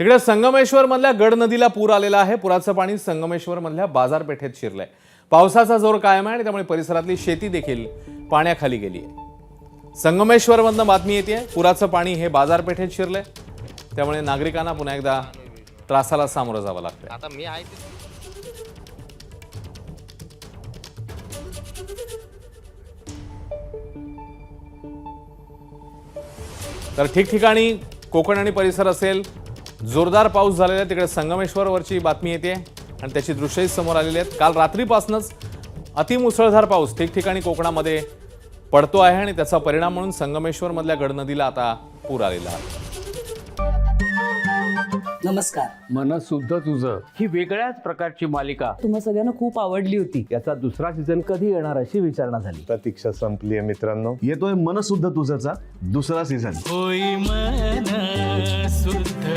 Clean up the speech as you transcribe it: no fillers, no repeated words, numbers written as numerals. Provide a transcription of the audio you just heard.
तिकडे संगमेश्वर मधल्या गड नदीला पूर आलेला आहे। पुराचं पाणी संगमेश्वर मधल्या बाजारपेठेत शिरलंय। पावसाचा जोर कायम आहे आणि त्यामुळे परिसरातली शेती देखील पाण्याखाली गेली आहे। संगमेश्वर मधनं बातमी येते पुराचं पाणी हे बाजारपेठेत शिरलंय, त्यामुळे नागरिकांना पुन्हा एकदा त्रासाला सामोरं जावं लागतंय। आता मी आहे तर ठिकठिकाणी कोकण आणि परिसर असेल जोरदार पाऊस झालेला आहे। तिकडे संगमेश्वरवरची बातमी येते आणि त्याची दृश्यही समोर आलेली आहेत। काल रात्रीपासूनच अतिमुसळधार पाऊस ठिकठिकाणी कोकणामध्ये पडतो आहे आणि त्याचा परिणाम म्हणून संगमेश्वर मधल्या गड नदीला आता पूर आलेला आहे। नमस्कार। मन सुद्धा तुझं ही वेगळ्याच प्रकारची मालिका तुम्हा सगळ्यांना खूप आवडली होती। याचा दुसरा सीझन कधी येणार अशी विचारणा झाली। प्रतीक्षा संपली आहे मित्रांनो। येतोय मन सुद्धा तुझाचा दुसरा सीझन। होई मन सुद्ध